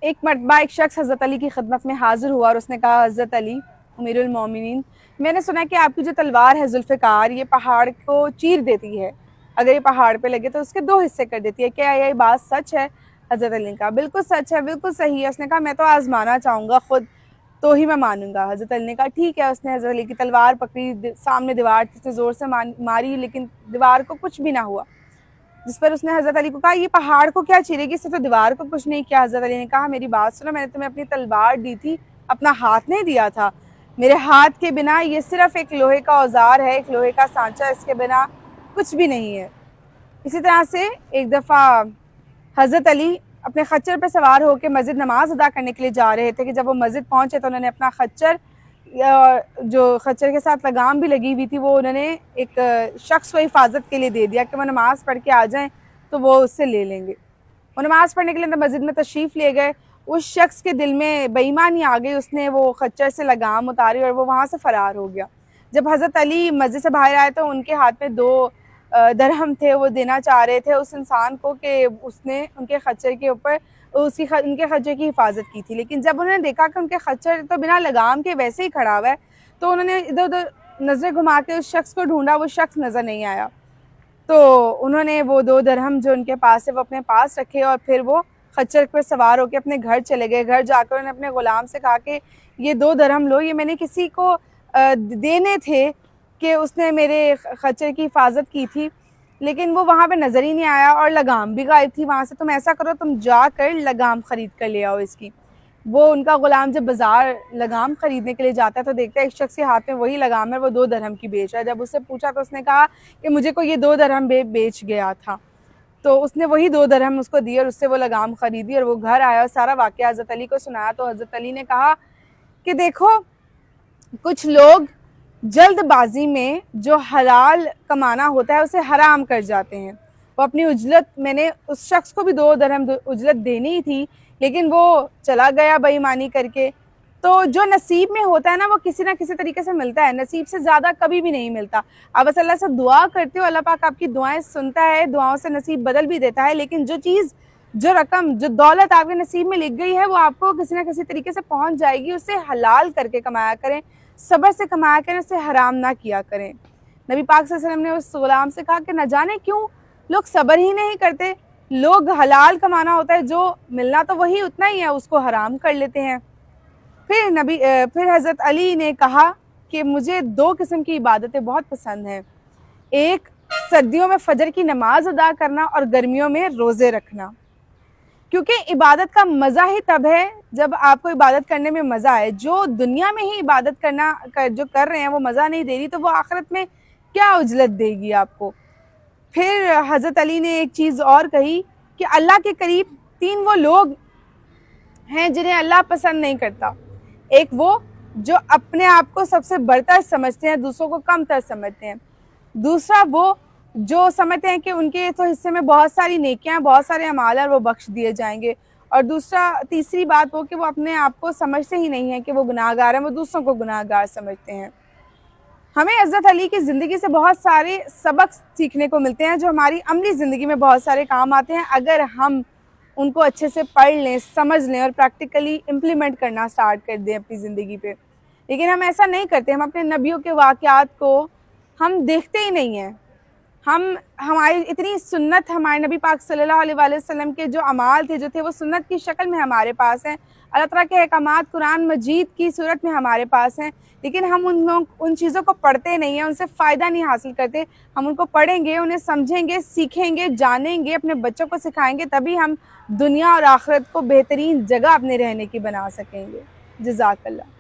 ایک مرتبہ ایک شخص حضرت علی کی خدمت میں حاضر ہوا اور اس نے کہا، حضرت علی امیر المومنین، میں نے سنا کہ آپ کی جو تلوار ہے ذوالفقار یہ پہاڑ کو چیر دیتی ہے، اگر یہ پہاڑ پہ لگے تو اس کے 2 حصے کر دیتی ہے، کیا یہ بات سچ ہے؟ حضرت علی نے کہا بالکل سچ ہے، بالکل صحیح ہے۔ اس نے کہا میں تو آزمانا چاہوں گا خود، تو ہی میں مانوں گا۔ حضرت علی نے کہا ٹھیک ہے۔ اس نے حضرت علی کی تلوار پکڑی، سامنے دیوار تھی، اس نے زور سے ماری لیکن دیوار کو کچھ بھی نہ ہوا، جس پر اس نے حضرت علی کو کہا یہ پہاڑ کو کیا چیرے گی، اس نے تو دیوار کو کچھ نہیں کیا۔ حضرت علی نے کہا میری بات سنو، میں نے تمہیں اپنی تلوار دی تھی، اپنا ہاتھ نہیں دیا تھا، میرے ہاتھ کے بنا یہ صرف ایک لوہے کا اوزار ہے، ایک لوہے کا سانچہ، اس کے بنا کچھ بھی نہیں ہے۔ اسی طرح سے ایک دفعہ حضرت علی اپنے خچر پہ سوار ہو کے مسجد نماز ادا کرنے کے لیے جا رہے تھے کہ جب وہ مسجد پہنچے تو انہوں نے اپنا خچر، جو خچر کے ساتھ لگام بھی لگی ہوئی تھی، وہ انہوں نے ایک شخص کو حفاظت کے لیے دے دیا کہ وہ نماز پڑھ کے آ جائیں تو وہ اس سے لے لیں گے۔ وہ نماز پڑھنے کے لیے مسجد میں تشریف لے گئے، اس شخص کے دل میں بے ایمانی آ گئی، اس نے وہ خچر سے لگام اتاری اور وہ وہاں سے فرار ہو گیا۔ جب حضرت علی مسجد سے باہر آئے تو ان کے ہاتھ میں 2 درہم تھے، وہ دینا چاہ رہے تھے اس انسان کو کہ اس نے ان کے خچر کے اوپر ان کے خچر کی حفاظت کی تھی، لیکن جب انہوں نے دیکھا کہ ان کے خچر تو بنا لگام کے ویسے ہی کھڑا ہوا ہے تو انہوں نے ادھر ادھر نظریں گھما کے اس شخص کو ڈھونڈا، وہ شخص نظر نہیں آیا، تو انہوں نے وہ 2 درہم جو ان کے پاس ہے وہ اپنے پاس رکھے اور پھر وہ خچر پہ سوار ہو کے اپنے گھر چلے گئے۔ گھر جا کر انہوں نے اپنے غلام سے کہا کہ یہ 2 درہم لو، یہ میں نے کسی کو دینے تھے کہ اس نے میرے خچر کی حفاظت کی تھی، لیکن وہ وہاں پہ نظر ہی نہیں آیا اور لگام بھی غائب تھی وہاں سے، تم ایسا کرو تم جا کر لگام خرید کر لے آؤ اس کی۔ وہ ان کا غلام جب بازار لگام خریدنے کے لیے جاتا ہے تو دیکھتا ہے ایک شخص کے ہاتھ میں وہی لگام ہے، وہ 2 درہم کی بیچ رہا ہے۔ جب اس سے پوچھا تو اس نے کہا کہ مجھے کو یہ 2 درہم بیچ گیا تھا، تو اس نے وہی 2 درہم اس کو دیے اور اس سے وہ لگام خریدی اور وہ گھر آیا اور سارا واقعہ حضرت علی کو سنایا۔ تو حضرت علی نے کہا کہ دیکھو کچھ لوگ جلد بازی میں جو حلال کمانا ہوتا ہے اسے حرام کر جاتے ہیں۔ وہ اپنی اجلت، میں نے اس شخص کو بھی 2 درہم اجلت دینی تھی لیکن وہ چلا گیا بے ایمانی کر کے۔ تو جو نصیب میں ہوتا ہے نا وہ کسی نہ کسی طریقے سے ملتا ہے، نصیب سے زیادہ کبھی بھی نہیں ملتا۔ آپ بس اللہ سے دعا کرتے ہو، اللہ پاک آپ کی دعائیں سنتا ہے، دعاؤں سے نصیب بدل بھی دیتا ہے، لیکن جو چیز، جو رقم، جو دولت آپ کے نصیب میں لکھ گئی ہے وہ آپ کو کسی نہ کسی طریقے سے پہنچ جائے گی۔ اسے حلال کر کے کمایا کریں، صبر سے کمایا کریں، اسے حرام نہ کیا کریں۔ نبی پاک صلی اللہ علیہ وسلم نے اس غلام سے کہا کہ نہ جانے کیوں لوگ صبر ہی نہیں کرتے، لوگ حلال کمانا ہوتا ہے، جو ملنا تو وہی اتنا ہی ہے، اس کو حرام کر لیتے ہیں۔ پھر حضرت علی نے کہا کہ مجھے 2 قسم کی عبادتیں بہت پسند ہیں، ایک سردیوں میں فجر کی نماز ادا کرنا اور گرمیوں میں روزے رکھنا، کیونکہ عبادت کا مزہ ہی تب ہے جب آپ کو عبادت کرنے میں مزہ آئے۔ جو دنیا میں ہی عبادت کرنا جو کر رہے ہیں وہ مزہ نہیں دے رہی تو وہ آخرت میں کیا اجلت دے گی آپ کو۔ پھر حضرت علی نے ایک چیز اور کہی کہ اللہ کے قریب 3 وہ لوگ ہیں جنہیں اللہ پسند نہیں کرتا، ایک وہ جو اپنے آپ کو سب سے برتر سمجھتے ہیں، دوسروں کو کم تر سمجھتے ہیں، دوسرا وہ جو سمجھتے ہیں کہ ان کے تو حصے میں بہت ساری نیکیاں، بہت سارے اعمال ہیں، وہ بخش دیے جائیں گے، اور تیسری بات وہ کہ وہ اپنے آپ کو سمجھتے ہی نہیں ہیں کہ وہ گناہ گار ہیں، وہ دوسروں کو گناہ گار سمجھتے ہیں۔ ہمیں حضرت علی کی زندگی سے بہت سارے سبق سیکھنے کو ملتے ہیں جو ہماری عملی زندگی میں بہت سارے کام آتے ہیں اگر ہم ان کو اچھے سے پڑھ لیں، سمجھ لیں اور پریکٹیکلی امپلیمنٹ کرنا سٹارٹ کر دیں اپنی زندگی پہ، لیکن ہم ایسا نہیں کرتے۔ ہم اپنے نبیوں کے واقعات کو ہم دیکھتے ہی نہیں ہیں، ہماری اتنی سنت، ہمارے نبی پاک صلی اللہ علیہ وآلہ وسلم کے جو اعمال تھے جو تھے وہ سنت کی شکل میں ہمارے پاس ہیں، اللہ تعالیٰ کے احکامات قرآن مجید کی صورت میں ہمارے پاس ہیں، لیکن ہم ان چیزوں کو پڑھتے نہیں ہیں، ان سے فائدہ نہیں حاصل کرتے۔ ہم ان کو پڑھیں گے، انہیں سمجھیں گے، سیکھیں گے، جانیں گے، اپنے بچوں کو سکھائیں گے، تبھی ہم دنیا اور آخرت کو بہترین جگہ اپنے رہنے کی بنا سکیں گے۔ جزاک اللہ۔